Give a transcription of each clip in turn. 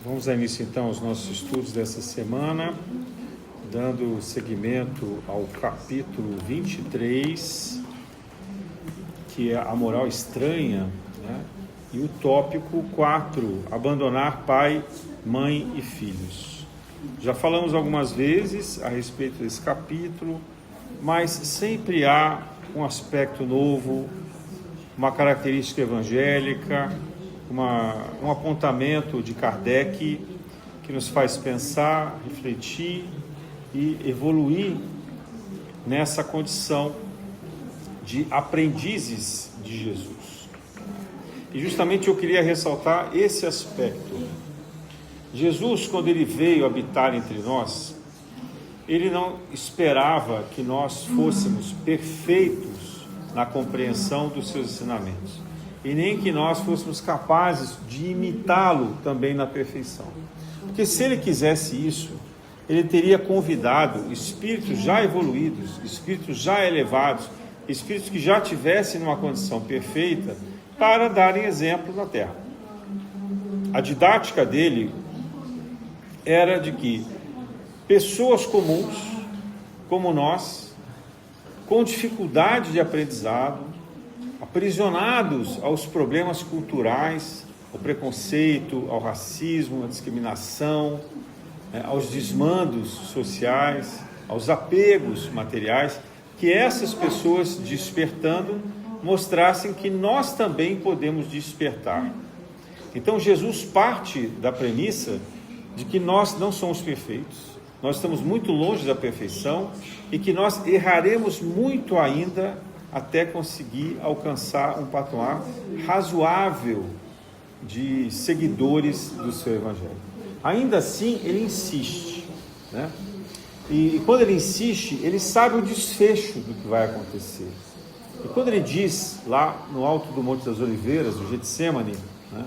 Vamos dar início então aos nossos estudos dessa semana, dando seguimento ao capítulo 23, que é a moral estranha, né? E o tópico 4, abandonar pai, mãe e filhos. Já falamos algumas vezes a respeito desse capítulo, mas sempre há um aspecto novo, uma característica evangélica, um apontamento de Kardec que nos faz pensar, refletir e evoluir nessa condição de aprendizes de Jesus. E justamente eu queria ressaltar esse aspecto. Jesus, quando ele veio habitar entre nós, ele não esperava que nós fôssemos perfeitos na compreensão dos seus ensinamentos, e nem que nós fôssemos capazes de imitá-lo também na perfeição. Porque se ele quisesse isso, ele teria convidado espíritos já evoluídos, espíritos já elevados, espíritos que já tivessem numa condição perfeita para darem exemplo na Terra. A didática dele era de que pessoas comuns, como nós, com dificuldade de aprendizado, aprisionados aos problemas culturais, ao preconceito, ao racismo, à discriminação, aos desmandos sociais, aos apegos materiais, que essas pessoas, despertando, mostrassem que nós também podemos despertar. Então Jesus parte da premissa de que nós não somos perfeitos, nós estamos muito longe da perfeição e que nós erraremos muito ainda até conseguir alcançar um patamar razoável de seguidores do seu evangelho. Ainda assim, ele insiste, né? E quando ele insiste, ele sabe o desfecho do que vai acontecer. E quando ele diz lá no alto do Monte das Oliveiras, do Getsemane, né?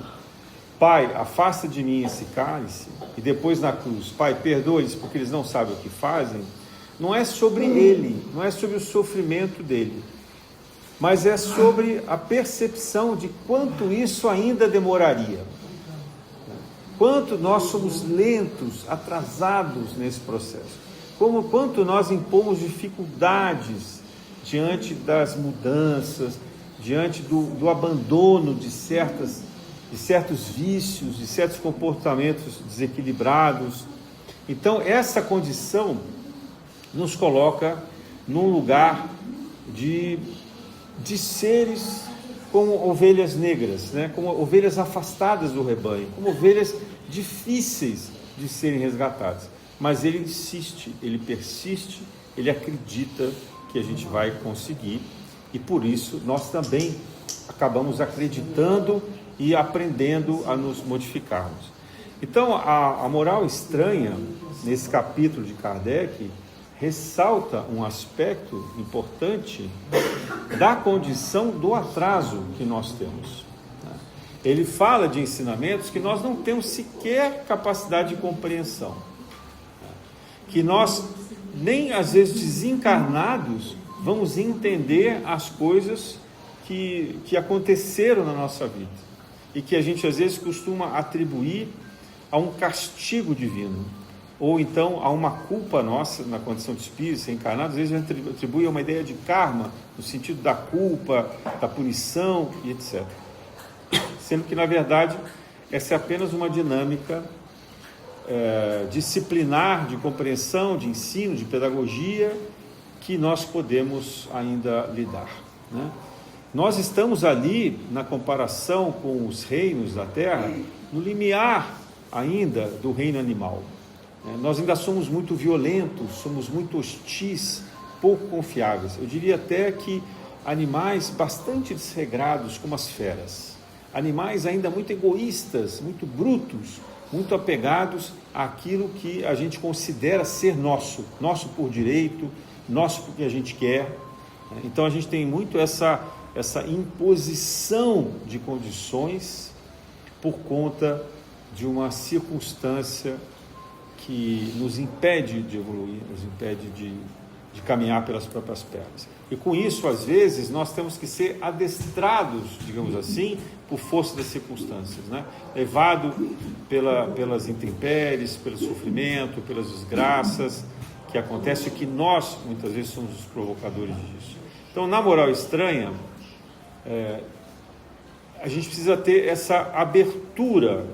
Pai, afasta de mim esse cálice, e depois na cruz, Pai, perdoa-lhes porque eles não sabem o que fazem, não é sobre ele, não é sobre o sofrimento dele, mas é sobre a percepção de quanto isso ainda demoraria, quanto nós somos lentos, atrasados nesse processo, quanto nós impomos dificuldades diante das mudanças, diante do abandono de certos vícios, de certos comportamentos desequilibrados. Então essa condição nos coloca num lugar de seres como ovelhas negras, né? Como ovelhas afastadas do rebanho, como ovelhas difíceis de serem resgatadas. Mas ele insiste, ele persiste, ele acredita que a gente vai conseguir, e por isso nós também acabamos acreditando e aprendendo a nos modificarmos. Então a moral estranha, nesse capítulo de Kardec, ressalta um aspecto importante da condição do atraso que nós temos. Ele fala de ensinamentos que nós não temos sequer capacidade de compreensão, que nós, nem às vezes desencarnados, vamos entender as coisas que aconteceram na nossa vida, e que a gente às vezes costuma atribuir a um castigo divino, ou então a uma culpa nossa na condição de espírito encarnado. Às vezes a gente atribui a uma ideia de karma, no sentido da culpa, da punição e etc. Sendo que, na verdade, essa é apenas uma dinâmica disciplinar, de compreensão, de ensino, de pedagogia, que nós podemos ainda lidar, né? Nós estamos ali, na comparação com os reinos da Terra, no limiar ainda do reino animal. Nós ainda somos muito violentos, somos muito hostis, pouco confiáveis. Eu diria até que animais bastante desregrados, como as feras. Animais ainda muito egoístas, muito brutos, muito apegados àquilo que a gente considera ser nosso por direito, nosso porque a gente quer. Então a gente tem muito essa imposição de condições por conta de uma circunstância que nos impede de evoluir, nos impede de de caminhar pelas próprias pernas. E com isso, às vezes, nós temos que ser adestrados, digamos assim, por força das circunstâncias, né? Levado pelas intempéries, pelo sofrimento, pelas desgraças que acontecem, e que nós, muitas vezes, somos os provocadores disso. Então, na moral estranha, a gente precisa ter essa abertura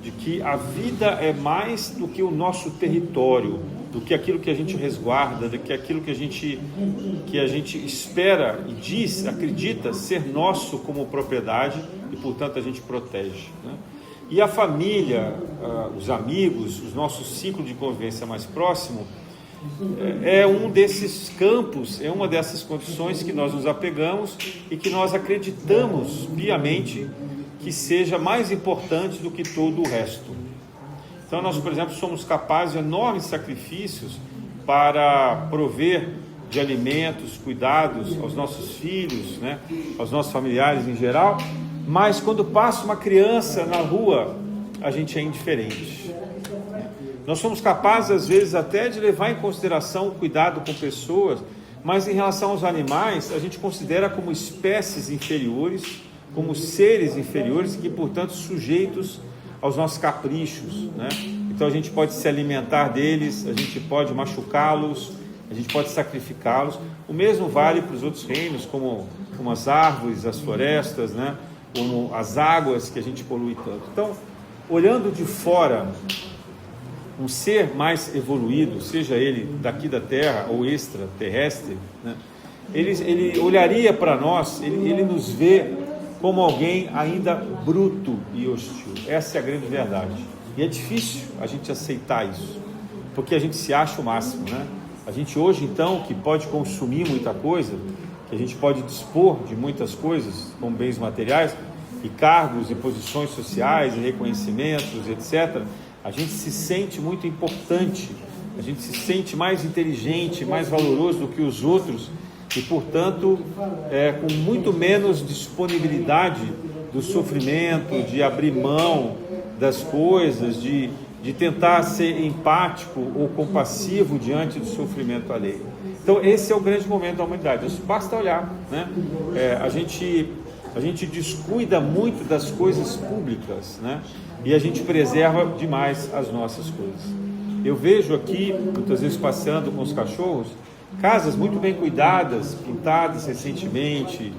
de que a vida é mais do que o nosso território, do que aquilo que a gente resguarda, do que aquilo que a gente espera e diz, acredita ser nosso como propriedade e, portanto, a gente protege, né? E a família, os amigos, o nosso ciclo de convivência mais próximo é um desses campos, é uma dessas condições que nós nos apegamos e que nós acreditamos piamente que seja mais importante do que todo o resto. Então nós, por exemplo, somos capazes de enormes sacrifícios para prover de alimentos, cuidados aos nossos filhos, né, aos nossos familiares em geral, mas quando passa uma criança na rua, a gente é indiferente. Nós somos capazes, às vezes, até de levar em consideração o cuidado com pessoas, mas em relação aos animais, a gente considera como espécies inferiores, como seres inferiores, que, portanto, sujeitos aos nossos caprichos, né? Então a gente pode se alimentar deles, a gente pode machucá-los, a gente pode sacrificá-los. O mesmo vale para os outros reinos, como as árvores, as florestas, né? Como as águas que a gente polui tanto. Então, olhando de fora, um ser mais evoluído, seja ele daqui da Terra ou extraterrestre, né? Ele olharia para nós, ele nos vê como alguém ainda bruto e hostil. Essa é a grande verdade. E é difícil a gente aceitar isso, porque a gente se acha o máximo, né? A gente hoje, então, que pode consumir muita coisa, que a gente pode dispor de muitas coisas, como bens materiais, e cargos, e posições sociais, e reconhecimentos, etc., a gente se sente muito importante, a gente se sente mais inteligente, mais valoroso do que os outros, e, portanto, com muito menos disponibilidade do sofrimento, de abrir mão das coisas, de tentar ser empático ou compassivo diante do sofrimento alheio. Então, esse é o grande momento da humanidade. Isso basta olhar, né? A gente descuida muito das coisas públicas, né? E a gente preserva demais as nossas coisas. Eu vejo aqui, muitas vezes passeando com os cachorros, casas muito bem cuidadas, pintadas recentemente,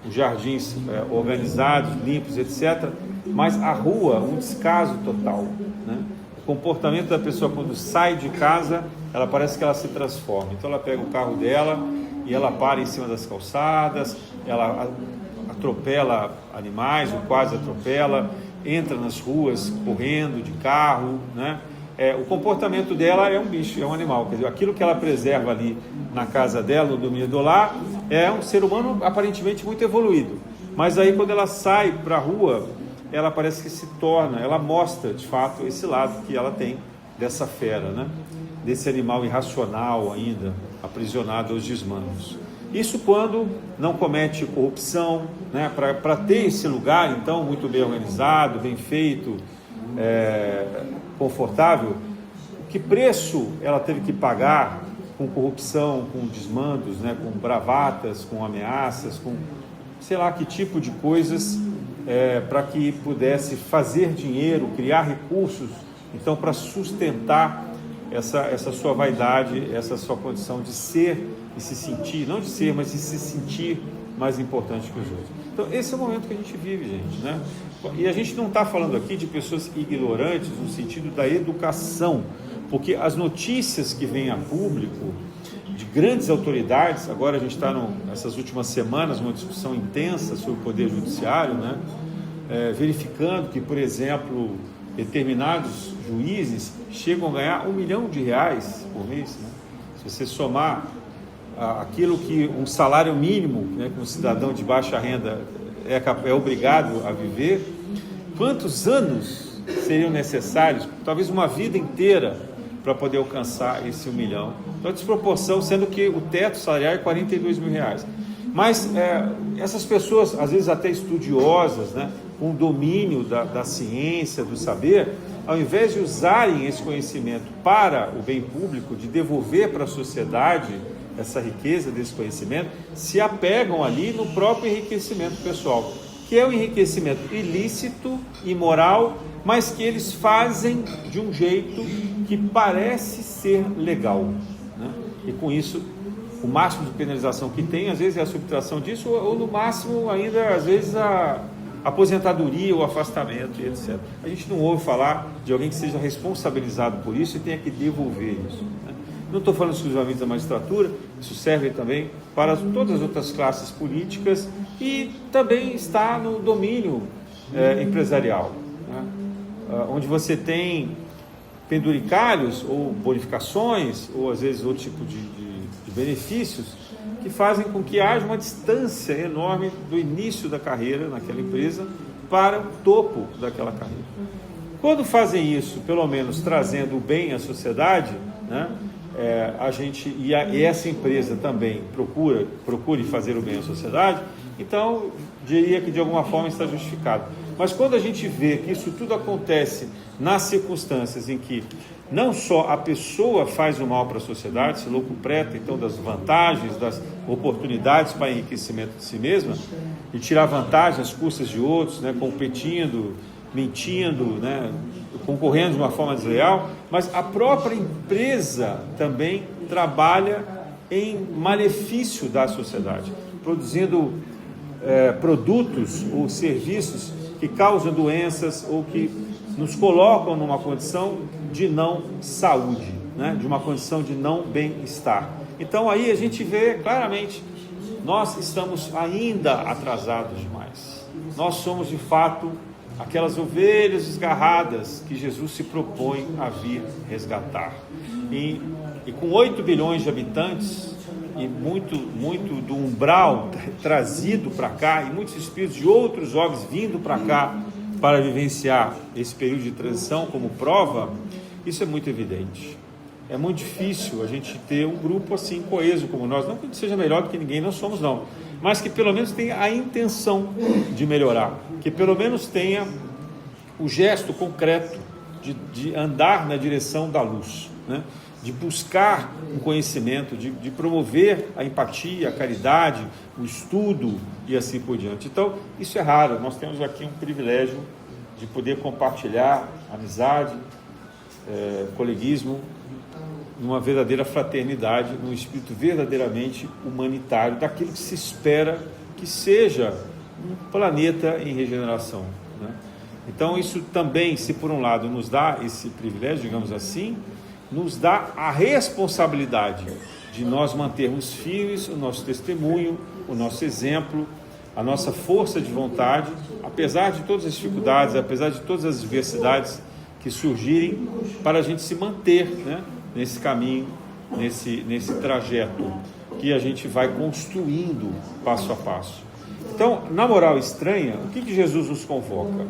os jardins organizados, limpos, etc. Mas a rua, um descaso total, né? O comportamento da pessoa quando sai de casa, ela parece que ela se transforma. Então ela pega o carro dela e ela para em cima das calçadas, ela atropela animais, ou quase atropela, entra nas ruas correndo de carro, né? O comportamento dela é um bicho, é um animal. Quer dizer, aquilo que ela preserva ali na casa dela, no domínio do lar, é um ser humano aparentemente muito evoluído. Mas aí quando ela sai para a rua, ela parece que se torna, ela mostra de fato esse lado que ela tem dessa fera, né? Desse animal irracional ainda, aprisionado aos desmandos. Isso quando não comete corrupção, né? Para ter esse lugar, então, muito bem organizado, bem feito, confortável, que preço ela teve que pagar com corrupção, com desmandos, né? Com bravatas, com ameaças, com sei lá que tipo de coisas, para que pudesse fazer dinheiro, criar recursos, então, para sustentar essa sua vaidade, essa sua condição de ser e se sentir, não de ser, mas de se sentir mais importante que os outros. Então, esse é o momento que a gente vive, gente, né? E a gente não está falando aqui de pessoas ignorantes no sentido da educação, porque as notícias que vêm a público de grandes autoridades, agora a gente está nessas últimas semanas uma discussão intensa sobre o Poder Judiciário, né? Verificando que, por exemplo, determinados juízes chegam a ganhar R$1 milhão por mês, né? Se você somar aquilo que um salário mínimo, né, que um cidadão de baixa renda é obrigado a viver, quantos anos seriam necessários, talvez uma vida inteira, para poder alcançar esse 1 milhão? Então, a desproporção, sendo que o teto salarial é R$42 mil. Mas essas pessoas, às vezes até estudiosas, né, com domínio da ciência, do saber, ao invés de usarem esse conhecimento para o bem público, de devolver para a sociedade essa riqueza desse conhecimento, se apegam ali no próprio enriquecimento pessoal, que é o enriquecimento ilícito, imoral, mas que eles fazem de um jeito que parece ser legal, né? E com isso, o máximo de penalização que tem, às vezes é a subtração disso, ou no máximo ainda, às vezes, a aposentadoria, o afastamento, e etc. A gente não ouve falar de alguém que seja responsabilizado por isso e tenha que devolver isso, né? Não estou falando exclusivamente da magistratura, isso serve também para todas as outras classes políticas e também está no domínio empresarial, né? Onde você tem penduricários ou bonificações, ou às vezes outro tipo de benefícios que fazem com que haja uma distância enorme do início da carreira naquela empresa para o topo daquela carreira. Quando fazem isso, pelo menos trazendo o bem à sociedade, né, a gente e essa empresa também procure fazer o bem à sociedade, então diria que de alguma forma está justificado. Mas quando a gente vê que isso tudo acontece nas circunstâncias em que não só a pessoa faz o mal para a sociedade, se locupreta então das vantagens, das oportunidades para enriquecimento de si mesma, e tirar vantagem às custas de outros, né, competindo, mentindo, né, concorrendo de uma forma desleal, mas a própria empresa também trabalha em malefício da sociedade, produzindo produtos ou serviços que causam doenças ou que nos colocam numa condição de não saúde, né? De uma condição de não bem-estar. Então aí a gente vê claramente, nós estamos ainda atrasados demais. Nós somos de fato aquelas ovelhas desgarradas que Jesus se propõe a vir resgatar. E com 8 bilhões de habitantes e muito do umbral trazido para cá, e muitos espíritos de outros orgãos vindo para cá para vivenciar esse período de transição como prova, isso é muito evidente. É muito difícil a gente ter um grupo assim coeso como nós, não que seja melhor do que ninguém, não somos não, mas que pelo menos tenha a intenção de melhorar, que pelo menos tenha o gesto concreto de andar na direção da luz, né? De buscar um conhecimento, de promover a empatia, a caridade, o estudo e assim por diante. Então, isso é raro. Nós temos aqui um privilégio de poder compartilhar amizade, coleguismo, numa verdadeira fraternidade, num espírito verdadeiramente humanitário, daquilo que se espera que seja um planeta em regeneração, né? Então, isso também, se por um lado nos dá esse privilégio, digamos assim, nos dá a responsabilidade de nós mantermos firmes o nosso testemunho, o nosso exemplo, a nossa força de vontade, apesar de todas as dificuldades, apesar de todas as adversidades que surgirem, para a gente se manter, né, nesse caminho, nesse trajeto que a gente vai construindo passo a passo. Então, na moral estranha, o que Jesus nos convoca?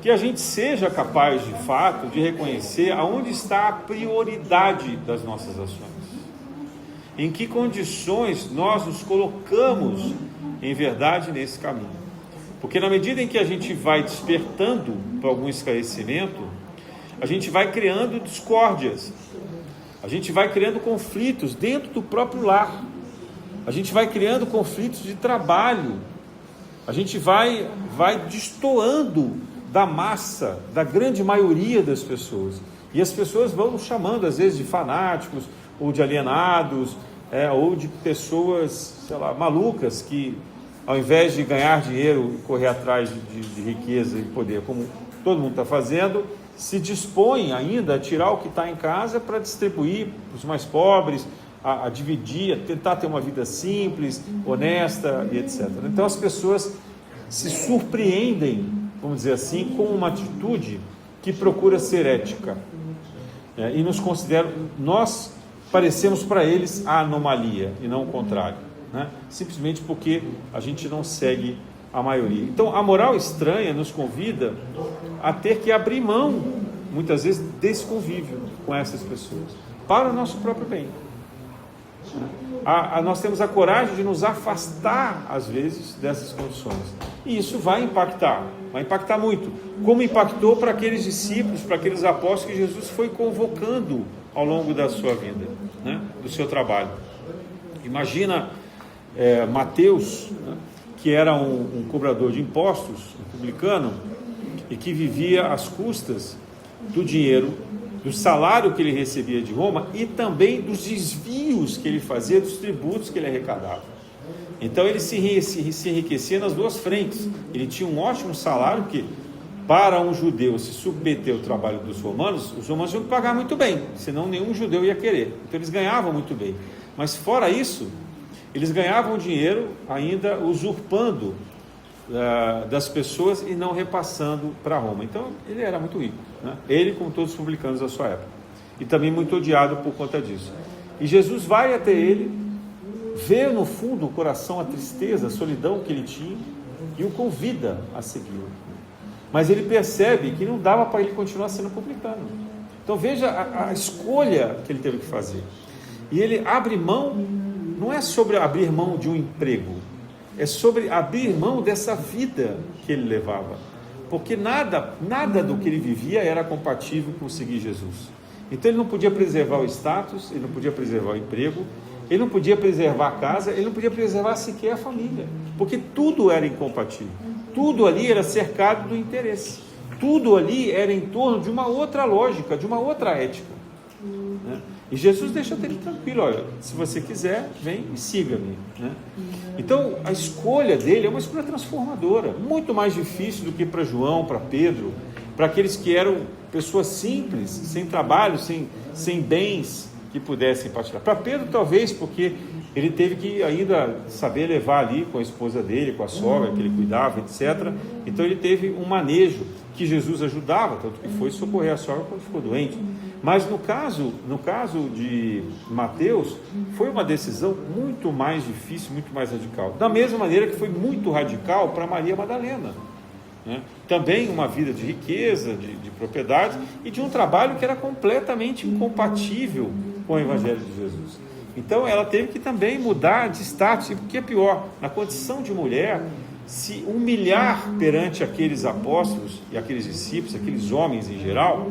Que a gente seja capaz, de fato, de reconhecer aonde está a prioridade das nossas ações. Em que condições nós nos colocamos, em verdade, nesse caminho. Porque na medida em que a gente vai despertando para algum esclarecimento, a gente vai criando discórdias, a gente vai criando conflitos dentro do próprio lar, a gente vai criando conflitos de trabalho, a gente vai destoando da massa, da grande maioria das pessoas. E as pessoas vão nos chamando, às vezes, de fanáticos, ou de alienados, ou de pessoas, sei lá, malucas, que ao invés de ganhar dinheiro e correr atrás de riqueza e poder, como todo mundo está fazendo, se dispõem ainda a tirar o que está em casa para distribuir para os mais pobres, a dividir, a tentar ter uma vida simples, honesta e etc. Então as pessoas se surpreendem, vamos dizer assim, com uma atitude que procura ser ética, e nos consideram, nós parecemos para eles a anomalia e não o contrário, né? Simplesmente porque a gente não segue a maioria. Então a moral estranha nos convida a ter que abrir mão, muitas vezes, desse convívio com essas pessoas, para o nosso próprio bem. Nós temos a coragem de nos afastar, às vezes, dessas condições. E isso vai impactar muito, como impactou para aqueles discípulos, para aqueles apóstolos que Jesus foi convocando ao longo da sua vida, né? Do seu trabalho. E Imagina Mateus, né, que era um cobrador de impostos, um publicano, e que vivia às custas do dinheiro, do salário que ele recebia de Roma e também dos desvios que ele fazia dos tributos que ele arrecadava. Então ele se enriquecia nas duas frentes. Ele tinha um ótimo salário, porque para um judeu se submeter ao trabalho dos romanos, os romanos tinham que pagar muito bem, senão nenhum judeu ia querer. Então eles ganhavam muito bem. Mas fora isso, eles ganhavam dinheiro ainda usurpando das pessoas e não repassando para Roma. Então ele era muito rico, né? Ele, como todos os publicanos da sua época, e também muito odiado por conta disso. E Jesus vai até ele, vê no fundo do coração a tristeza, a solidão que ele tinha e o convida a segui-lo. Mas ele percebe que não dava para ele continuar sendo publicano. Então veja a escolha que ele teve que fazer. E ele abre mão, não é sobre abrir mão de um emprego, é sobre abrir mão dessa vida que ele levava. Porque nada do que ele vivia era compatível com seguir Jesus. Então ele não podia preservar o status, ele não podia preservar o emprego, ele não podia preservar a casa, ele não podia preservar sequer a família. Porque tudo era incompatível. Tudo ali era cercado do interesse. Tudo ali era em torno de uma outra lógica, de uma outra ética, né? E Jesus deixa ele tranquilo, olha, se você quiser, vem e siga-me, né? Então, a escolha dele é uma escolha transformadora, muito mais difícil do que para João, para Pedro, para aqueles que eram pessoas simples, sem trabalho, sem bens que pudessem partilhar. Para Pedro, talvez, porque ele teve que ainda saber levar ali com a esposa dele, com a sogra que ele cuidava, etc. Então, ele teve um manejo que Jesus ajudava, tanto que foi socorrer a sogra quando ficou doente. Mas no caso de Mateus, foi uma decisão muito mais difícil, muito mais radical. Da mesma maneira que foi muito radical para Maria Madalena, né? Também uma vida de riqueza, de propriedade e de um trabalho que era completamente incompatível com o Evangelho de Jesus. Então ela teve que também mudar de status, e o que é pior, na condição de mulher, se humilhar perante aqueles apóstolos e aqueles discípulos, aqueles homens em geral,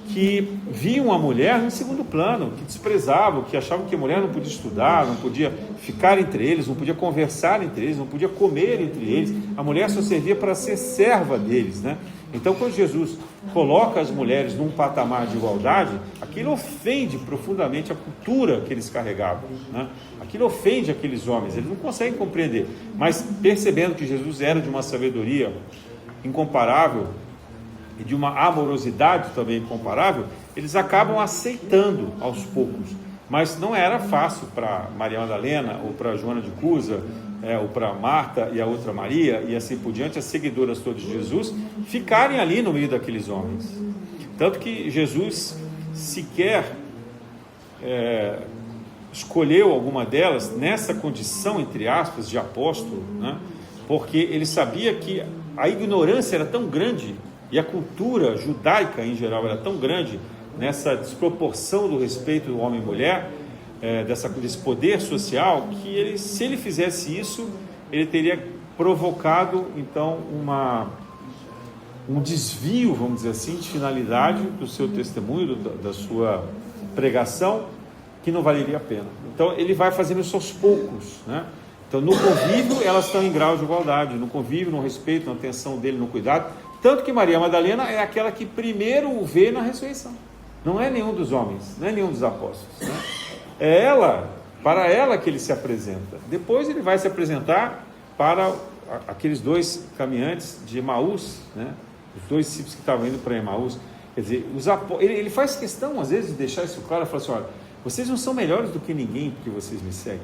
que viam a mulher em segundo plano, que desprezavam, que achavam que a mulher não podia estudar, não podia ficar entre eles, não podia conversar entre eles, não podia comer entre eles. A mulher só servia para ser serva deles, né? Então, quando Jesus coloca as mulheres num patamar de igualdade, aquilo ofende profundamente a cultura que eles carregavam, né? Aquilo ofende aqueles homens, eles não conseguem compreender, mas percebendo que Jesus era de uma sabedoria incomparável, e de uma amorosidade também incomparável, eles acabam aceitando aos poucos. Mas não era fácil para Maria Madalena, ou para Joana de Cusa, ou para Marta e a outra Maria, e assim por diante, as seguidoras todas de Jesus, ficarem ali no meio daqueles homens. Tanto que Jesus sequer escolheu alguma delas nessa condição, entre aspas, de apóstolo, né? Porque ele sabia que a ignorância era tão grande, e a cultura judaica em geral era tão grande, nessa desproporção do respeito do homem e mulher, desse poder social, que se ele fizesse isso, ele teria provocado então um desvio, vamos dizer assim, de finalidade do seu testemunho, da sua pregação, que não valeria a pena. Então ele vai fazendo isso aos poucos, né? Então no convívio elas estão em grau de igualdade, no convívio, no respeito, na atenção dele, no cuidado. Tanto que Maria Madalena é aquela que primeiro o vê na ressurreição. Não é nenhum dos homens, não é nenhum dos apóstolos, né? É para ela que ele se apresenta. Depois ele vai se apresentar para aqueles dois caminhantes de Emaús, né? Os dois discípulos que estavam indo para Emaús. Quer dizer, ele faz questão às vezes de deixar isso claro, falar assim, olha, vocês não são melhores do que ninguém porque vocês me seguem.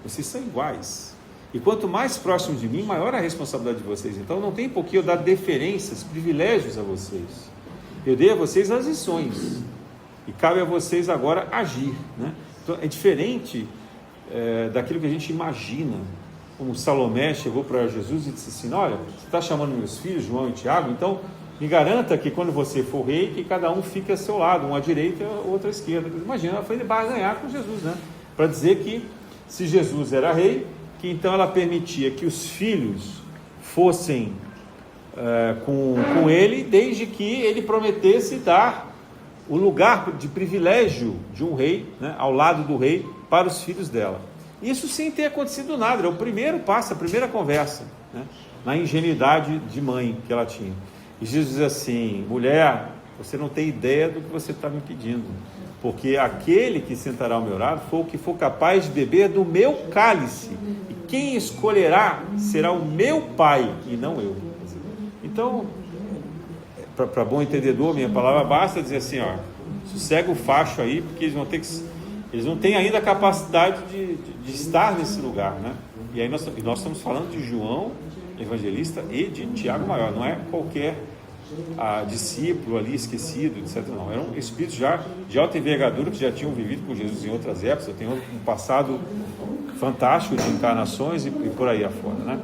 Vocês são iguais. E quanto mais próximos de mim, maior a responsabilidade de vocês. Então não tem por que eu dar deferências, privilégios a vocês. Eu dei a vocês as lições. E cabe a vocês agora agir, né? Então é diferente daquilo que a gente imagina. Como Salomé chegou para Jesus e disse assim, olha, você está chamando meus filhos, João e Tiago, então me garanta que quando você for rei, que cada um fique ao seu lado, um à direita e outro à esquerda. Imagina, ela foi barganhar com Jesus, né? Para dizer que se Jesus era rei, que então ela permitia que os filhos fossem com ele, desde que ele prometesse dar o lugar de privilégio de um rei, né, ao lado do rei, para os filhos dela. Isso sem ter acontecido nada, é o primeiro passo, a primeira conversa, né? Na ingenuidade de mãe que ela tinha. E Jesus diz assim: mulher, você não tem ideia do que você está me pedindo, porque aquele que sentará ao meu lado foi o que for capaz de beber do meu cálice, e quem escolherá será o meu Pai e não eu. Então, para bom entendedor, minha palavra basta dizer assim, ó, sossega o facho aí, porque eles não têm ainda a capacidade de estar nesse lugar, né? E aí nós estamos falando de João Evangelista e de Tiago Maior, não é qualquer discípulo ali esquecido, etc. Não, eram espíritos já de alta envergadura que já tinham vivido com Jesus em outras épocas, tem um passado fantástico de encarnações e por aí afora, né?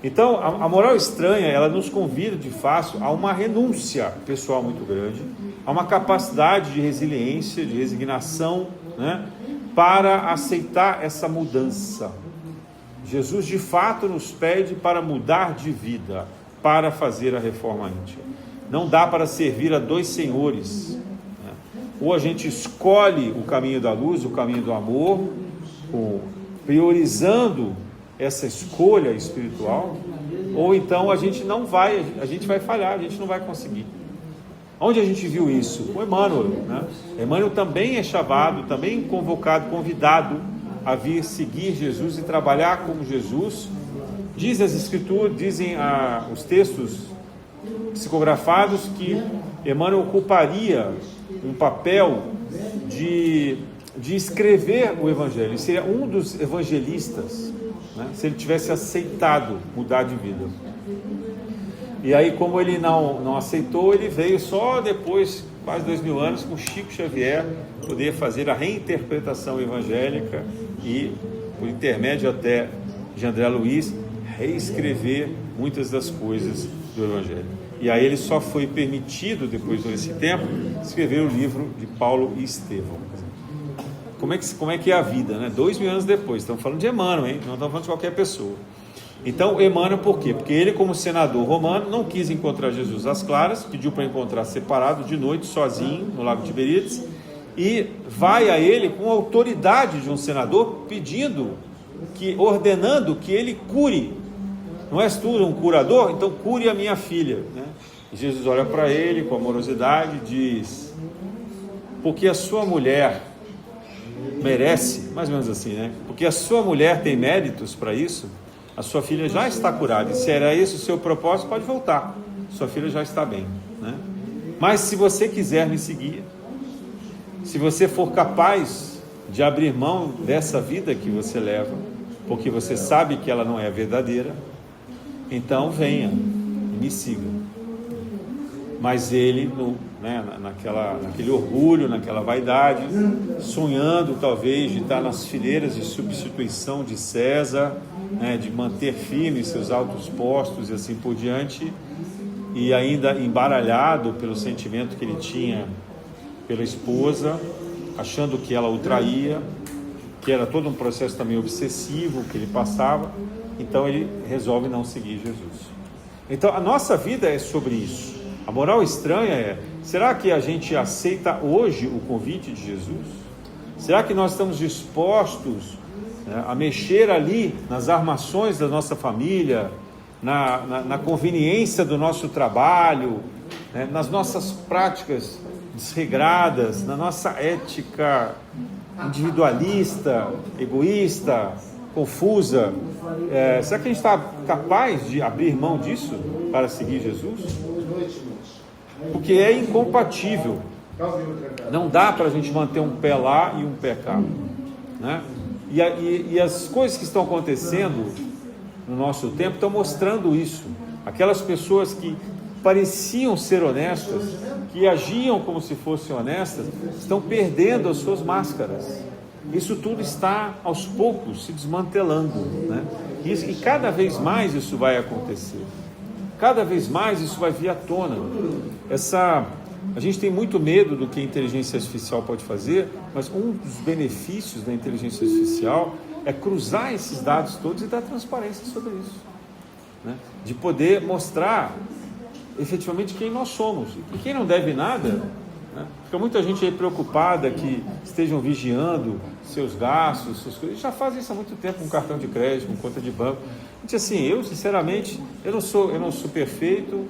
Então, a moral estranha, ela nos convida de fato a uma renúncia pessoal muito grande, a uma capacidade de resiliência, de resignação, né, para aceitar essa mudança. Jesus de fato nos pede para mudar de vida, para fazer a reforma íntima. Não dá para servir a dois senhores, né? Ou a gente escolhe o caminho da luz, o caminho do amor, priorizando essa escolha espiritual, ou então a gente vai falhar, a gente não vai conseguir. Onde a gente viu isso? Com Emmanuel, né? Emmanuel também é chamado, também convocado, convidado a vir seguir Jesus e trabalhar como Jesus. Diz as escrituras, dizem os textos psicografados que Emmanuel ocuparia um papel de escrever o Evangelho. Ele seria um dos evangelistas, né, se ele tivesse aceitado mudar de vida. E aí, como ele não aceitou, ele veio só depois, quase 2000 anos, com Chico Xavier, poder fazer a reinterpretação evangélica e, por intermédio até de André Luiz, reescrever muitas das coisas do Evangelho. E aí ele só foi permitido, depois desse tempo, escrever o livro de Paulo e Estevão. Como é que é a vida, né? 2000 anos depois, estamos falando de Emmanuel, hein? Não estamos falando de qualquer pessoa. Então, Emmanuel, por quê? Porque ele, como senador romano, não quis encontrar Jesus às claras, pediu para encontrar separado de noite, sozinho, no Lago Tiberíades, e vai a ele com a autoridade de um senador, ordenando que ele cure. Não és tu um curador? Então cure a minha filha, né? E Jesus olha para ele com amorosidade e diz: porque a sua mulher merece, mais ou menos assim, né? Porque a sua mulher tem méritos para isso, a sua filha já está curada, e se era esse o seu propósito, pode voltar, sua filha já está bem, né? Mas se você quiser me seguir, se você for capaz de abrir mão dessa vida que você leva, porque você sabe que ela não é verdadeira, então venha e me siga. Mas ele, naquele orgulho, naquela vaidade, sonhando talvez de estar nas fileiras de substituição de César, né, de manter firmes seus altos postos e assim por diante, e ainda embaralhado pelo sentimento que ele tinha pela esposa, achando que ela o traía, que era todo um processo também obsessivo que ele passava. Então ele resolve não seguir Jesus. Então a nossa vida é sobre isso. A moral estranha é: será que a gente aceita hoje o convite de Jesus? Será que nós estamos dispostos, né, a mexer ali nas armações da nossa família, na conveniência do nosso trabalho, né, nas nossas práticas desregradas, na nossa ética individualista, egoísta, confusa? Será que a gente está capaz de abrir mão disso para seguir Jesus? Porque é incompatível. Não dá para a gente manter um pé lá e um pé cá, né? E as coisas que estão acontecendo no nosso tempo estão mostrando isso. Aquelas pessoas que pareciam ser honestas, que agiam como se fossem honestas, estão perdendo as suas máscaras. Isso tudo está aos poucos se desmantelando, né? E cada vez mais isso vai acontecer, cada vez mais isso vai vir à tona. A gente tem muito medo do que a inteligência artificial pode fazer, mas um dos benefícios da inteligência artificial é cruzar esses dados todos e dar transparência sobre isso, né? De poder mostrar efetivamente quem nós somos. E quem não deve nada, né? Fica muita gente aí preocupada que estejam vigiando seus gastos, suas coisas. Já fazem isso há muito tempo com cartão de crédito, com conta de banco. Gente, assim, eu sinceramente, eu não sou perfeito,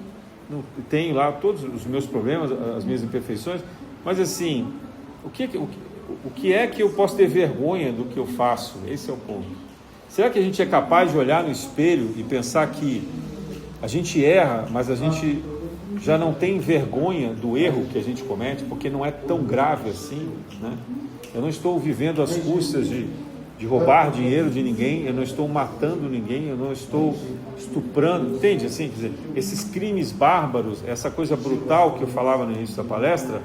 não tenho lá todos os meus problemas, as minhas imperfeições, mas assim, o que é que eu posso ter vergonha do que eu faço? Esse é o ponto. Será que a gente é capaz de olhar no espelho e pensar que a gente erra, mas a gente já não tem vergonha do erro que a gente comete, porque não é tão grave assim, né? Eu não estou vivendo às custas de roubar dinheiro de ninguém, eu não estou matando ninguém, eu não estou estuprando, entende? Assim, quer dizer, esses crimes bárbaros, essa coisa brutal que eu falava no início da palestra,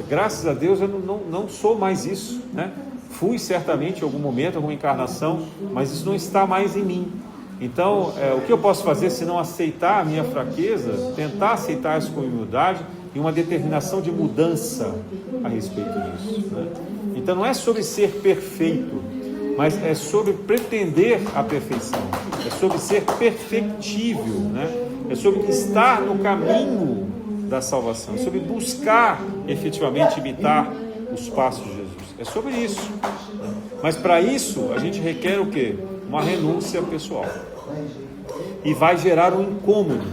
graças a Deus eu não sou mais isso, né? Fui certamente em algum momento, alguma encarnação, mas isso não está mais em mim. Então, o que eu posso fazer se não aceitar a minha fraqueza, tentar aceitar isso com humildade e uma determinação de mudança a respeito disso, né? Então, não é sobre ser perfeito, mas é sobre pretender a perfeição, é sobre ser perfectível, né? É sobre estar no caminho da salvação, é sobre buscar efetivamente imitar os passos de Jesus. É sobre isso. Mas para isso, a gente requer o quê? Uma renúncia pessoal. E vai gerar um incômodo.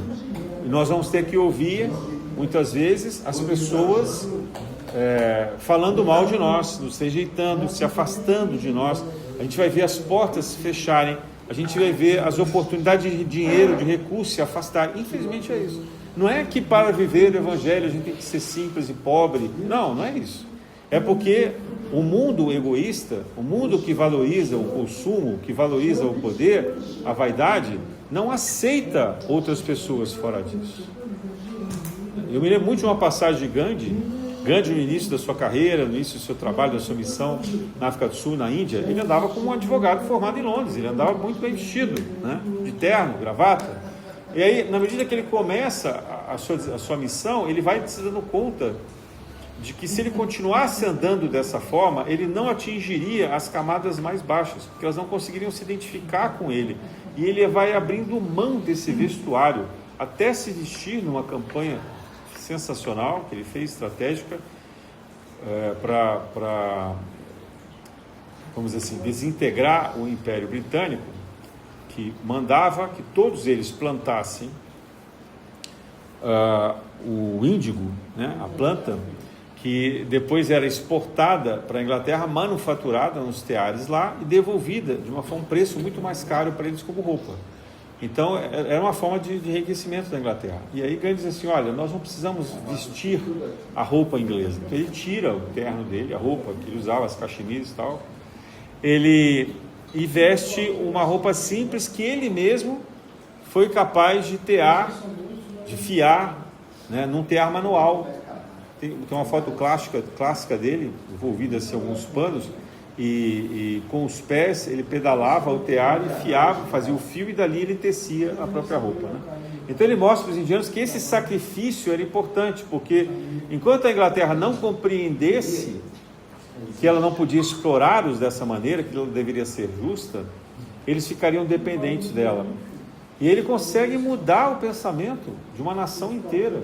E nós vamos ter que ouvir, muitas vezes, as pessoas falando mal de nós, nos rejeitando, se afastando de nós. A gente vai ver as portas se fecharem, a gente vai ver as oportunidades de dinheiro, de recursos se afastarem. Infelizmente é isso. Não é que para viver o Evangelho a gente tem que ser simples e pobre. Não é isso. É porque o mundo egoísta, o mundo que valoriza o consumo, que valoriza o poder, a vaidade, não aceita outras pessoas fora disso. Eu me lembro muito de uma passagem de Gandhi, no início da sua carreira, no início do seu trabalho, da sua missão na África do Sul, na Índia. Ele andava como um advogado formado em Londres, ele andava muito bem vestido, né? De terno, gravata. E aí, na medida que ele começa a sua missão, ele vai se dando conta de que se ele continuasse andando dessa forma, ele não atingiria as camadas mais baixas, porque elas não conseguiriam se identificar com ele. E ele vai abrindo mão desse vestuário, até se vestir numa campanha sensacional que ele fez, estratégica, para, vamos dizer assim, desintegrar o Império Britânico, que mandava que todos eles plantassem o índigo, né, a planta, que depois era exportada para a Inglaterra, manufaturada nos teares lá e devolvida de um preço muito mais caro para eles como roupa. Então, era uma forma de enriquecimento da Inglaterra. E aí Gandhi diz assim, olha, nós não precisamos vestir a roupa inglesa. Então, ele tira o terno dele, a roupa que ele usava, as cachemires e tal, e veste uma roupa simples que ele mesmo foi capaz de fiar, né, num tear manual. Tem uma foto clássica dele, envolvida assim, alguns panos, e com os pés ele pedalava o tear e fiava, fazia o fio e dali ele tecia a própria roupa, né? Então ele mostra para os indianos que esse sacrifício era importante, porque enquanto a Inglaterra não compreendesse que ela não podia explorá-los dessa maneira, que ela deveria ser justa, eles ficariam dependentes dela. E ele consegue mudar o pensamento de uma nação inteira,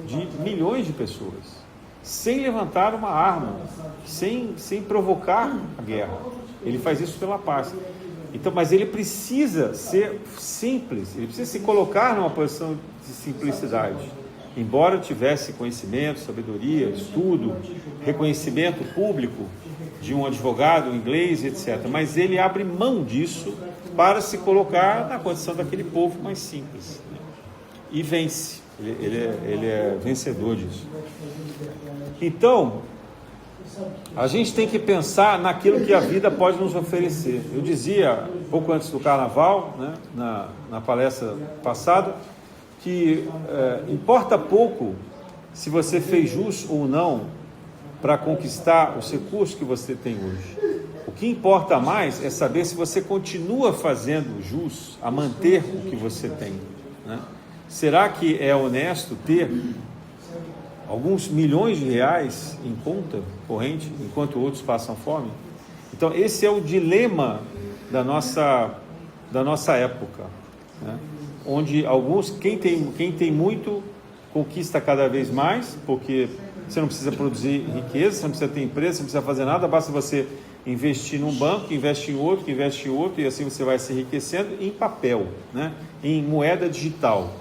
de milhões de pessoas, sem levantar uma arma, sem provocar a guerra. Ele faz isso pela paz. Então, mas ele precisa ser simples, ele precisa se colocar numa posição de simplicidade. Embora tivesse conhecimento, sabedoria, estudo, reconhecimento público de um advogado inglês, etc. Mas ele abre mão disso para se colocar na condição daquele povo mais simples, né? E vence. Ele é vencedor disso. Então, a gente tem que pensar naquilo que a vida pode nos oferecer. Eu dizia, pouco antes do carnaval, né, na palestra passada, que importa pouco se você fez jus ou não para conquistar os recursos que você tem hoje. O que importa mais é saber se você continua fazendo jus a manter o que você tem, né? Será que é honesto ter alguns milhões de reais em conta corrente, enquanto outros passam fome? Então, esse é o dilema da nossa época, né? Onde quem tem muito, conquista cada vez mais, porque Você não precisa produzir riqueza, você não precisa ter empresa, você não precisa fazer nada, basta você investir num banco, que investe em outro, que investe em outro, e assim você vai se enriquecendo em papel, né? Em moeda digital.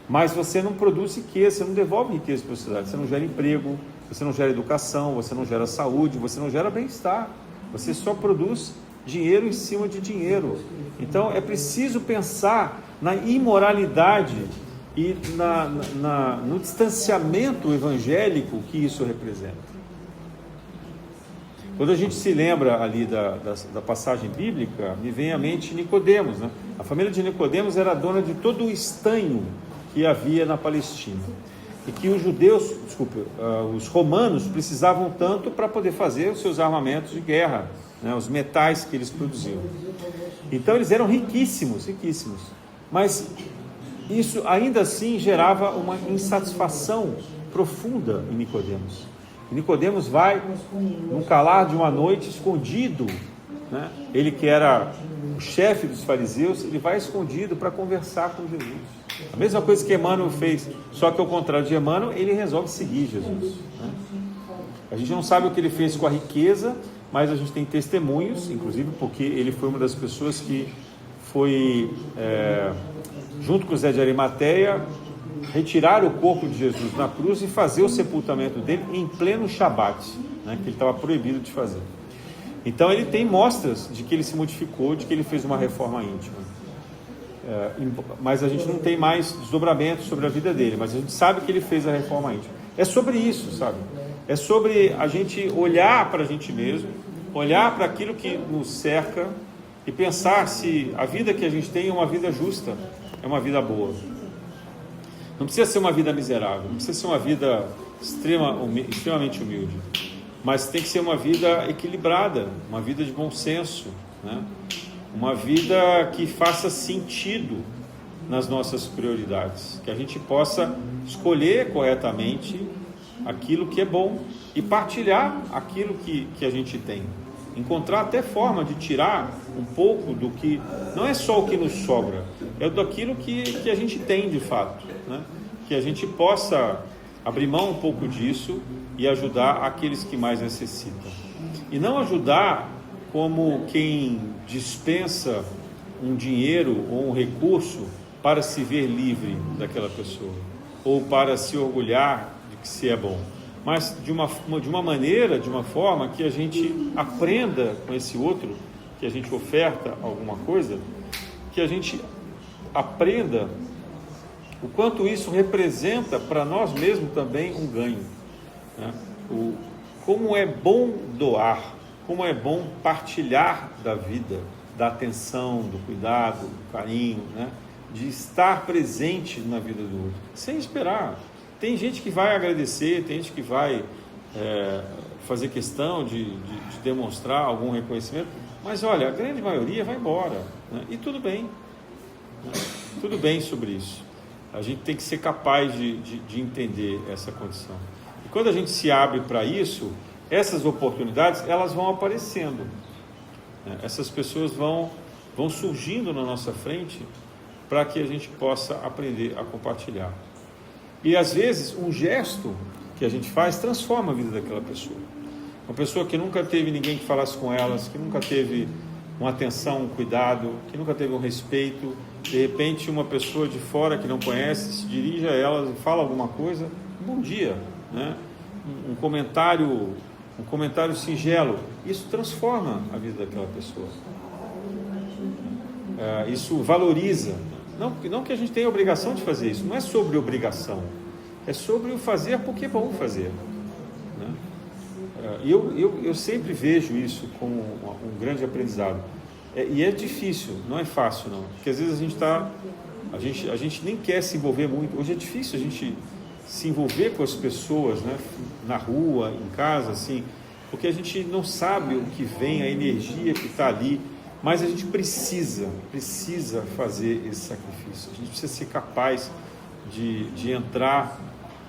Mas você não produz riqueza, você não devolve riqueza para a sociedade, você não gera emprego, você não gera educação, você não gera saúde, você não gera bem-estar, você só produz dinheiro em cima de dinheiro. Então é preciso pensar na imoralidade e no distanciamento evangélico que isso representa. Quando a gente se lembra ali da passagem bíblica, me vem à mente Nicodemos, né? A família de Nicodemos era dona de todo o estanho que havia na Palestina, e que os romanos precisavam tanto para poder fazer os seus armamentos de guerra, né? Os metais que eles produziam. Então eles eram riquíssimos, mas isso ainda assim gerava uma insatisfação profunda em Nicodemos. Nicodemos vai, num calar de uma noite, escondido, né? Ele que era o chefe dos fariseus, ele vai escondido para conversar com Jesus. A mesma coisa que Emmanuel fez, só que ao contrário de Emmanuel, ele resolve seguir Jesus, né? A gente não sabe o que ele fez com a riqueza, mas a gente tem testemunhos, inclusive porque ele foi uma das pessoas que foi, junto com Zé de Arimateia, retirar o corpo de Jesus na cruz e fazer o sepultamento dele em pleno Shabat, né, que ele estava proibido de fazer. Então ele tem mostras de que ele se modificou, de que ele fez uma reforma íntima. Mas a gente não tem mais desdobramentos sobre a vida dele, mas a gente sabe que ele fez a reforma íntima. É sobre isso, sabe? É sobre a gente olhar para a gente mesmo, olhar para aquilo que nos cerca e pensar se a vida que a gente tem é uma vida justa, é uma vida boa. Não precisa ser uma vida miserável, não precisa ser uma vida extremamente humilde, mas tem que ser uma vida equilibrada, uma vida de bom senso, né? Uma vida que faça sentido nas nossas prioridades, que a gente possa escolher corretamente aquilo que é bom e partilhar aquilo que a gente tem. Encontrar até forma de tirar um pouco do que, não é só o que nos sobra, é daquilo que a gente tem de fato, né? Que a gente possa abrir mão um pouco disso e ajudar aqueles que mais necessitam. E não ajudar como quem dispensa um dinheiro ou um recurso para se ver livre daquela pessoa, ou para se orgulhar de que se é bom, mas de uma maneira, de uma forma que a gente aprenda com esse outro, que a gente oferta alguma coisa, que a gente aprenda o quanto isso representa para nós mesmos também um ganho, né? Como é bom doar, como é bom partilhar da vida, da atenção, do cuidado, do carinho, né? De estar presente na vida do outro, sem esperar. Tem gente que vai agradecer, tem gente que vai fazer questão de demonstrar algum reconhecimento, mas olha, a grande maioria vai embora, né? E tudo bem, né? Tudo bem sobre isso. A gente tem que ser capaz de entender essa condição. E quando a gente se abre para isso, essas oportunidades, elas vão aparecendo, né? Essas pessoas vão surgindo na nossa frente para que a gente possa aprender a compartilhar. E às vezes um gesto que a gente faz transforma a vida daquela pessoa. Uma pessoa que nunca teve ninguém que falasse com elas, que nunca teve uma atenção, um cuidado, que nunca teve um respeito, de repente uma pessoa de fora que não conhece se dirige a elas e fala alguma coisa, bom dia, né? Um comentário singelo, isso transforma a vida daquela pessoa. Isso valoriza. Não que a gente tenha a obrigação de fazer isso, não é sobre obrigação, é sobre o fazer porque é bom fazer, né? Eu sempre vejo isso como um grande aprendizado, e é difícil, não é fácil não, porque às vezes a gente nem quer se envolver muito. Hoje é difícil a gente se envolver com as pessoas, né? Na rua, em casa, assim, porque a gente não sabe o que vem, a energia que está ali. Mas a gente precisa fazer esse sacrifício. A gente precisa ser capaz de entrar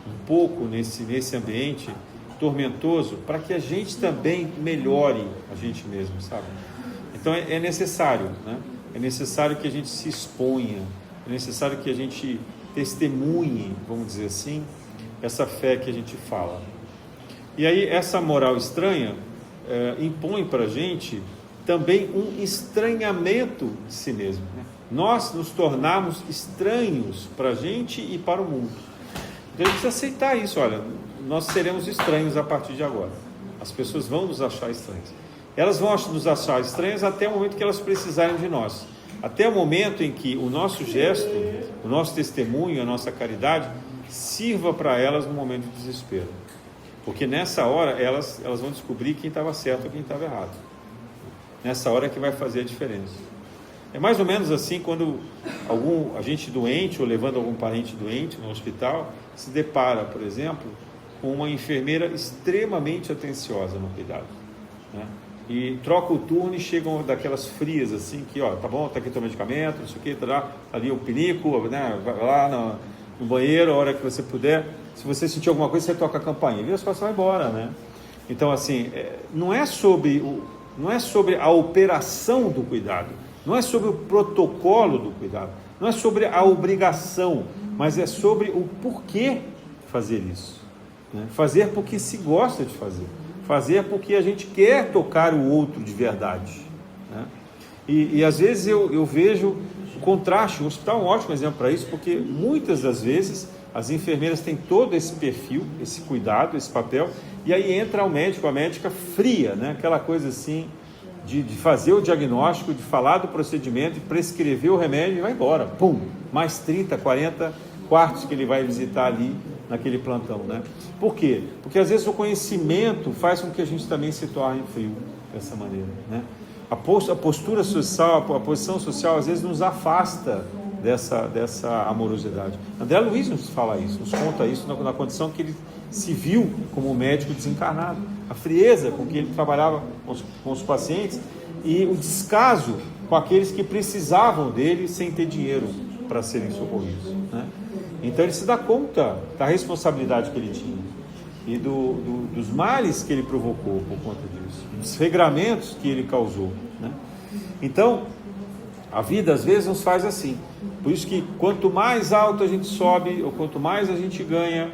um pouco nesse ambiente tormentoso para que a gente também melhore a gente mesmo, sabe? Então é necessário, né? É necessário que a gente se exponha, é necessário que a gente testemunhe, vamos dizer assim, essa fé que a gente fala. E aí essa moral estranha impõe para a gente também um estranhamento de si mesmo, né? Nós nos tornamos estranhos para a gente e para o mundo. Então a gente precisa aceitar isso. Olha, nós seremos estranhos a partir de agora. As pessoas vão nos achar estranhos. Elas vão nos achar estranhos até o momento que elas precisarem de nós. Até o momento em que o nosso gesto, o nosso testemunho, a nossa caridade sirva para elas no momento de desespero. Porque nessa hora elas vão descobrir quem estava certo ou quem estava errado. Nessa hora é que vai fazer a diferença. É mais ou menos assim quando algum agente doente ou levando algum parente doente no hospital se depara, por exemplo, com uma enfermeira extremamente atenciosa no cuidado, né? E troca o turno e chegam daquelas frias assim, que ó, tá bom, tá aqui o teu medicamento, não sei o que, tá lá, ali o pinico, né? Vai lá no banheiro a hora que você puder. Se você sentir alguma coisa, você toca a campainha, vira as costas e vai embora, né? Então assim, não é sobre a operação do cuidado, não é sobre o protocolo do cuidado, não é sobre a obrigação, mas é sobre o porquê fazer isso, né? Fazer porque se gosta de fazer porque a gente quer tocar o outro de verdade, né? E às vezes eu vejo o contraste. O hospital é um ótimo exemplo para isso, porque muitas das vezes as enfermeiras têm todo esse perfil, esse cuidado, esse papel, e aí entra o médico, a médica fria, né? Aquela coisa assim, de fazer o diagnóstico, de falar do procedimento, de prescrever o remédio e vai embora. Pum! Mais 30, 40 quartos que ele vai visitar ali naquele plantão, né? Por quê? Porque às vezes o conhecimento faz com que a gente também se torne frio dessa maneira, né? A postura social, a posição social às vezes nos afasta dessa amorosidade. André Luiz nos fala isso, nos conta isso na condição que ele se viu como médico desencarnado, a frieza com que ele trabalhava com os pacientes e o descaso com aqueles que precisavam dele sem ter dinheiro para serem socorridos, né? Então ele se dá conta da responsabilidade que ele tinha e dos males que ele provocou por conta disso, dos regramentos que ele causou, né? Então a vida às vezes nos faz assim. Por isso que quanto mais alto a gente sobe ou quanto mais a gente ganha,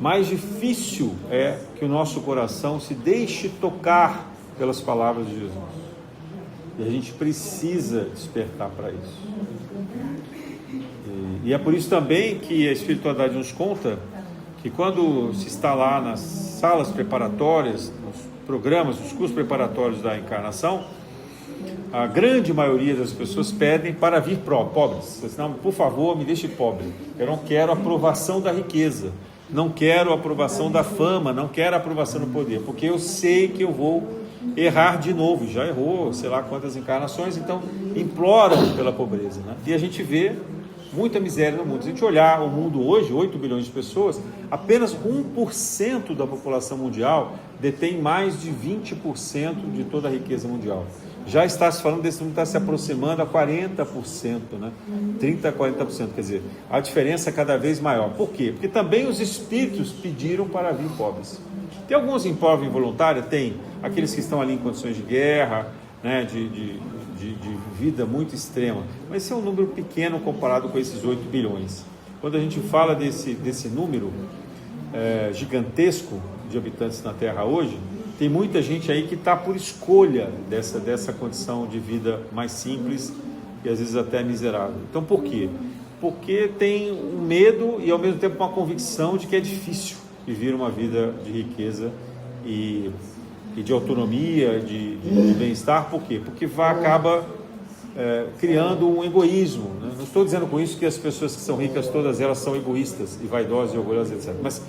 mais difícil é que o nosso coração se deixe tocar pelas palavras de Jesus. E a gente precisa despertar para isso. E é por isso também que a espiritualidade nos conta que quando se está lá nas salas preparatórias, nos programas, nos cursos preparatórios da encarnação, a grande maioria das pessoas pedem para vir pobres. Não, por favor, me deixe pobre. Eu não quero aprovação da riqueza, não quero aprovação da fama, não quero aprovação do poder, porque eu sei que eu vou errar de novo. Já errou, sei lá quantas encarnações, então imploram pela pobreza, né? E a gente vê muita miséria no mundo. Se a gente olhar o mundo hoje, 8 bilhões de pessoas, apenas 1% da população mundial detém mais de 20% de toda a riqueza mundial. Já está se falando desse número, está se aproximando a 40%, né? 30% a 40%, quer dizer, a diferença é cada vez maior. Por quê? Porque também os espíritos pediram para vir pobres. Tem alguns em pobre involuntária? Tem. Aqueles que estão ali em condições de guerra, né? de vida muito extrema, mas esse é um número pequeno comparado com esses 8 bilhões. Quando a gente fala desse número gigantesco de habitantes na Terra hoje, tem muita gente aí que está por escolha dessa condição de vida mais simples e às vezes até miserável. Então por quê? Porque tem um medo e ao mesmo tempo uma convicção de que é difícil viver uma vida de riqueza e de autonomia, de bem-estar. Por quê? Porque acaba criando um egoísmo, né? Não estou dizendo com isso que as pessoas que são ricas, todas elas são egoístas e vaidosas e orgulhosas, etc. Mas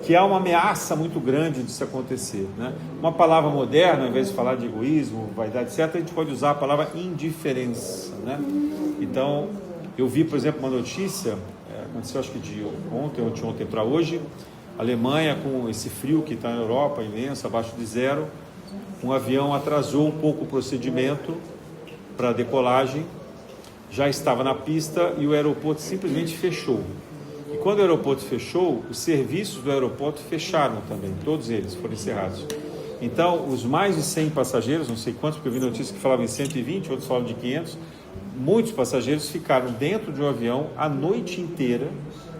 que há uma ameaça muito grande disso acontecer, né? Uma palavra moderna, ao invés de falar de egoísmo, vaidade, etc., a gente pode usar a palavra indiferença, né? Então, eu vi, por exemplo, uma notícia, aconteceu acho que de ontem ou de ontem para hoje, Alemanha, com esse frio que está na Europa, imenso, abaixo de zero, um avião atrasou um pouco o procedimento para a decolagem, já estava na pista e o aeroporto simplesmente fechou. E quando o aeroporto fechou, os serviços do aeroporto fecharam também, todos eles foram encerrados. Então, os mais de 100 passageiros, não sei quantos, porque eu vi notícias que falavam em 120, outros falavam de 500, muitos passageiros ficaram dentro de um avião a noite inteira,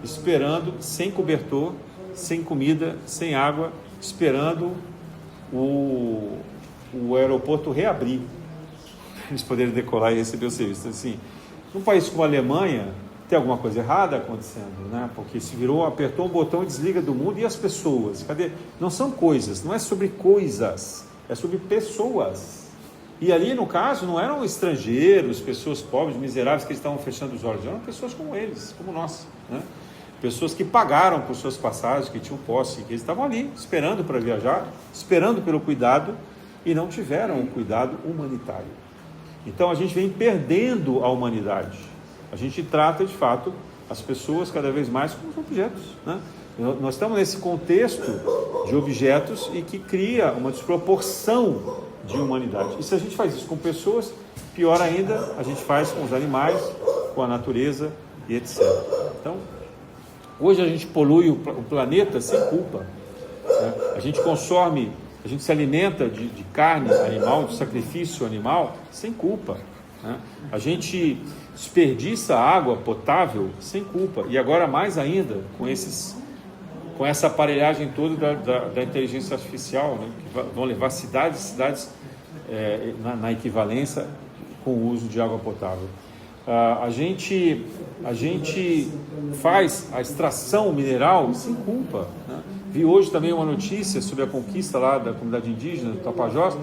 esperando, sem cobertor, sem comida, sem água, esperando o aeroporto reabrir, para eles poderem decolar e receber o serviço. Assim, num país como a Alemanha, tem alguma coisa errada acontecendo, né? Porque se virou, apertou um botão e desliga do mundo, e as pessoas? Cadê? Não são coisas, não é sobre coisas, é sobre pessoas. E ali, no caso, não eram estrangeiros, pessoas pobres, miseráveis, que estavam fechando os olhos, eram pessoas como eles, como nós, né? Pessoas que pagaram por suas passagens, que tinham posse, que eles estavam ali, esperando para viajar, esperando pelo cuidado, e não tiveram um cuidado humanitário. Então a gente vem perdendo a humanidade. A gente trata, de fato, as pessoas cada vez mais como objetos, né? Nós estamos nesse contexto de objetos e que cria uma desproporção de humanidade. E se a gente faz isso com pessoas, pior ainda, a gente faz com os animais, com a natureza e etc. Então, hoje a gente polui o planeta sem culpa, né? A gente consome, a gente se alimenta de carne animal, de sacrifício animal, sem culpa, né? A gente desperdiça água potável sem culpa. E agora mais ainda, com essa aparelhagem toda da inteligência artificial, né? Que vão levar cidades na equivalência com o uso de água potável. A gente faz a extração mineral sem culpa, né? Vi hoje também uma notícia sobre a conquista lá da comunidade indígena do Tapajós,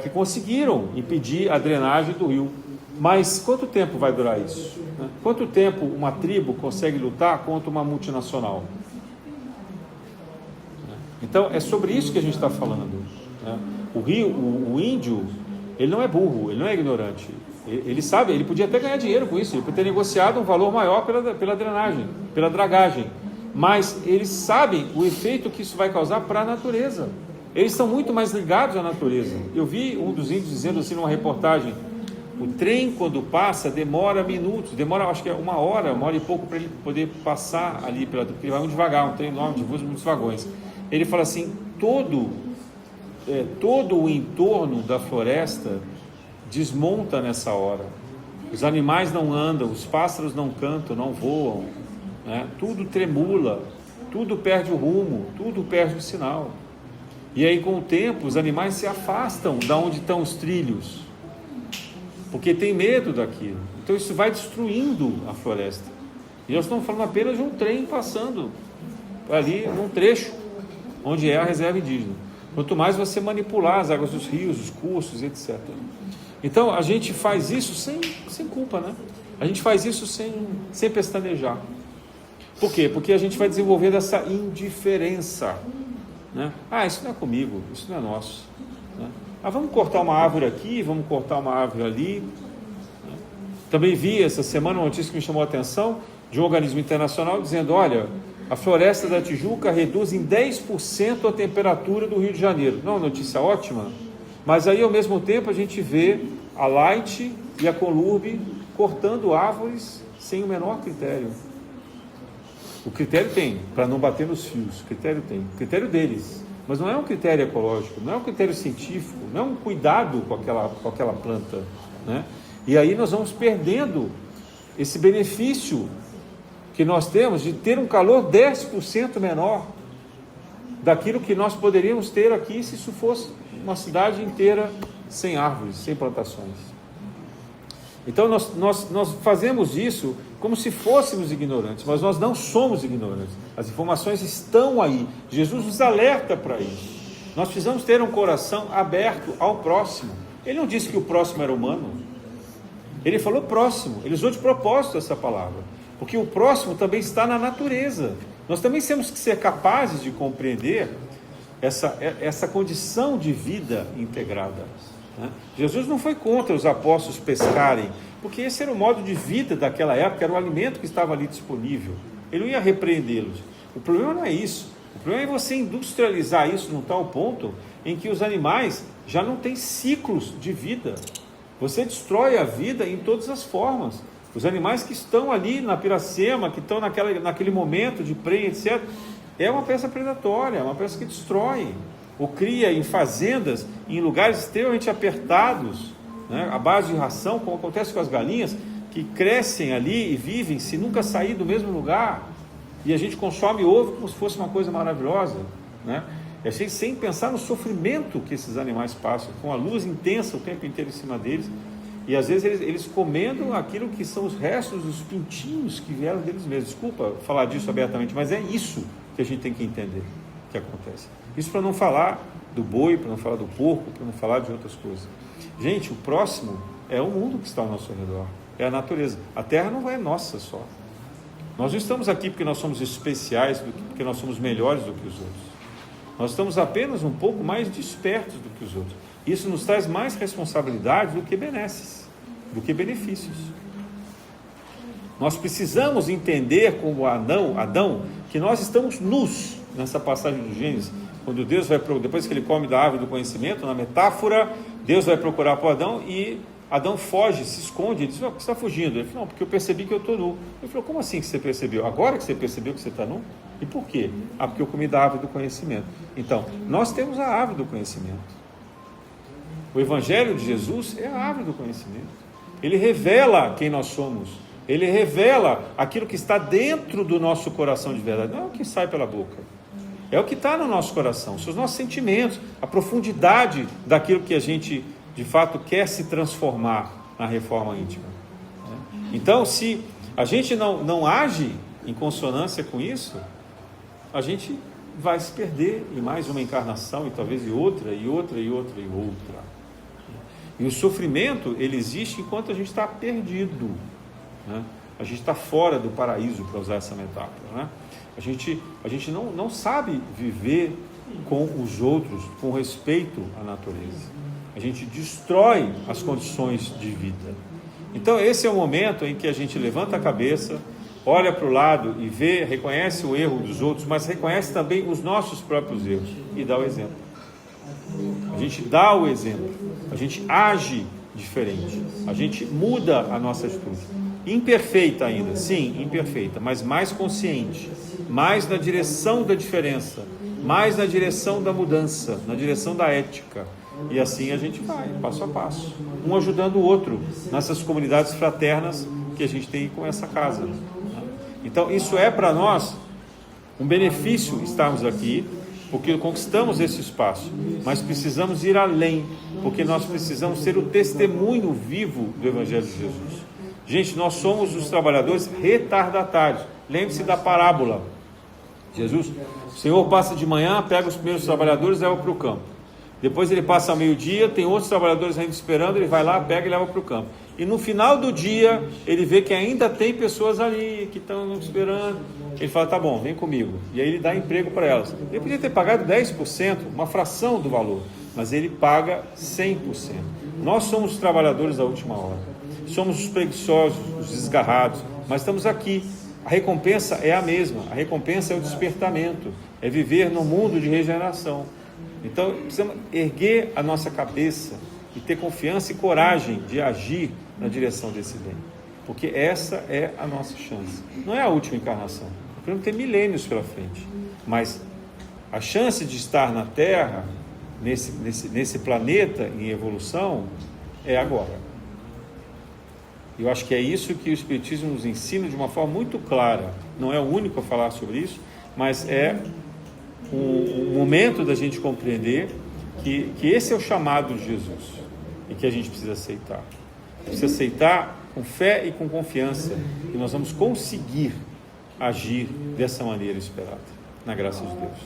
que conseguiram impedir a drenagem do rio. Mas quanto tempo vai durar isso, né? Quanto tempo uma tribo consegue lutar contra uma multinacional? Então é sobre isso que a gente está falando, né? O índio, ele não é burro, ele não é ignorante. Ele sabe, ele podia até ganhar dinheiro com isso, ele podia ter negociado um valor maior pela drenagem, pela dragagem, mas eles sabem o efeito que isso vai causar para a natureza. Eles estão muito mais ligados à natureza. Eu vi um dos índios dizendo assim numa reportagem: o trem, quando passa, demora minutos, demora acho que é uma hora e pouco para ele poder passar ali, porque ele vai muito devagar, um trem enorme de muitos vagões. Ele fala assim: todo o entorno da floresta desmonta nessa hora. Os animais não andam, os pássaros não cantam, não voam, né? Tudo tremula, tudo perde o rumo, tudo perde o sinal. E aí, com o tempo, os animais se afastam da onde estão os trilhos, porque tem medo daquilo. Então isso vai destruindo a floresta. E nós estamos falando apenas de um trem passando ali num trecho onde é a reserva indígena. Quanto mais você manipular as águas dos rios, os cursos, etc. Então a gente faz isso sem culpa, né? A gente faz isso sem pestanejar. Por quê? Porque a gente vai desenvolvendo essa indiferença, né? Isso não é comigo, isso não é nosso, né? Vamos cortar uma árvore aqui, vamos cortar uma árvore ali, né? Também vi essa semana uma notícia que me chamou a atenção de um organismo internacional dizendo: olha, a floresta da Tijuca reduz em 10% a temperatura do Rio de Janeiro. Não é uma notícia ótima? Mas aí, ao mesmo tempo, a gente vê a Light e a Conlurb cortando árvores sem o menor critério. O critério tem, para não bater nos fios, o critério tem, o critério deles, mas não é um critério ecológico, não é um critério científico, não é um cuidado com aquela planta, né? E aí nós vamos perdendo esse benefício que nós temos de ter um calor 10% menor daquilo que nós poderíamos ter aqui se isso fosse uma cidade inteira sem árvores, sem plantações. Então nós fazemos isso como se fôssemos ignorantes, mas nós não somos ignorantes. As informações estão aí. Jesus nos alerta para isso. Nós precisamos ter um coração aberto ao próximo. Ele não disse que o próximo era humano. Ele falou próximo. Ele usou de propósito essa palavra, porque o próximo também está na natureza. Nós também temos que ser capazes de compreender essa condição de vida integrada, né? Jesus não foi contra os apóstolos pescarem, porque esse era o modo de vida daquela época, era o alimento que estava ali disponível. Ele não ia repreendê-los. O problema não é isso. O problema é você industrializar isso num tal ponto em que os animais já não têm ciclos de vida. Você destrói a vida em todas as formas. Os animais que estão ali na Piracema, que estão naquele momento de prenha, etc., é uma peça predatória, é uma peça que destrói, ou cria em fazendas, em lugares extremamente apertados, né, à base de ração, como acontece com as galinhas, que crescem ali e vivem se nunca sair do mesmo lugar, e a gente consome ovo como se fosse uma coisa maravilhosa, né? É sem pensar no sofrimento que esses animais passam, com a luz intensa o tempo inteiro em cima deles, e às vezes eles comendo aquilo que são os restos dos pintinhos que vieram deles mesmos. Desculpa falar disso abertamente, mas é isso que a gente tem que entender que acontece. Isso para não falar do boi, para não falar do porco, para não falar de outras coisas. Gente, o próximo é o mundo que está ao nosso redor, é a natureza. A terra não é nossa só. Nós não estamos aqui porque nós somos especiais, porque nós somos melhores do que os outros. Nós estamos apenas um pouco mais despertos do que os outros. Isso nos traz mais responsabilidade do que benesses, do que benefícios. Nós precisamos entender, como Adão, que nós estamos nus nessa passagem do Gênesis, quando Deus vai, depois que ele come da árvore do conhecimento, na metáfora, Deus vai procurar por Adão e Adão foge, se esconde. Ele diz: por que você está fugindo? Ele falou: não, porque eu percebi que eu estou nu. Ele falou: como assim que você percebeu? Agora que você percebeu que você está nu? E por quê? Ah, porque eu comi da árvore do conhecimento. Então, nós temos a árvore do conhecimento. O Evangelho de Jesus é a árvore do conhecimento. Ele revela quem nós somos. Ele revela aquilo que está dentro do nosso coração de verdade. Não é o que sai pela boca. É o que está no nosso coração. São os nossos sentimentos, a profundidade daquilo que a gente, de fato, quer se transformar na reforma íntima. Então, se a gente não age em consonância com isso, a gente vai se perder em mais uma encarnação, e talvez em outra, e outra, e outra, e outra. E o sofrimento, ele existe enquanto a gente está perdido, né? A gente está fora do paraíso, para usar essa metáfora, né? A gente não sabe viver com os outros, com respeito à natureza. A gente destrói as condições de vida. Então esse é o momento em que a gente levanta a cabeça, olha para o lado e vê, reconhece o erro dos outros, mas reconhece também os nossos próprios erros e dá o exemplo. A gente dá o exemplo, a gente age diferente, a gente muda a nossa atitude. Imperfeita ainda, sim, imperfeita, mas mais consciente, mais na direção da diferença, mais na direção da mudança, na direção da ética. E assim a gente vai, passo a passo, um ajudando o outro, nessas comunidades fraternas que a gente tem com essa casa. Então isso é para nós um benefício estarmos aqui, porque conquistamos esse espaço, mas precisamos ir além, porque nós precisamos ser o testemunho vivo do Evangelho de Jesus. Gente, nós somos os trabalhadores retardatários. Lembre-se da parábola. Jesus, o Senhor passa de manhã, pega os primeiros trabalhadores e leva para o campo. Depois ele passa ao meio-dia, tem outros trabalhadores ainda esperando, ele vai lá, pega e leva para o campo. E no final do dia, ele vê que ainda tem pessoas ali que estão esperando. Ele fala: tá bom, vem comigo. E aí ele dá emprego para elas. Ele podia ter pagado 10%, uma fração do valor, mas ele paga 100%. Nós somos os trabalhadores da última hora. Somos os preguiçosos, os desgarrados, mas estamos aqui. A recompensa é a mesma. A recompensa é o despertamento, é viver no mundo de regeneração. Então, precisamos erguer a nossa cabeça e ter confiança e coragem de agir na direção desse bem, porque essa é a nossa chance. Não é a última encarnação, podemos ter milênios pela frente, mas a chance de estar na Terra, nesse planeta em evolução, é agora. Eu acho que é isso que o Espiritismo nos ensina de uma forma muito clara. Não é o único a falar sobre isso, mas é um momento da gente compreender que esse é o chamado de Jesus e que a gente precisa aceitar. Precisa aceitar com fé e com confiança que nós vamos conseguir agir dessa maneira esperada, na graça de Deus.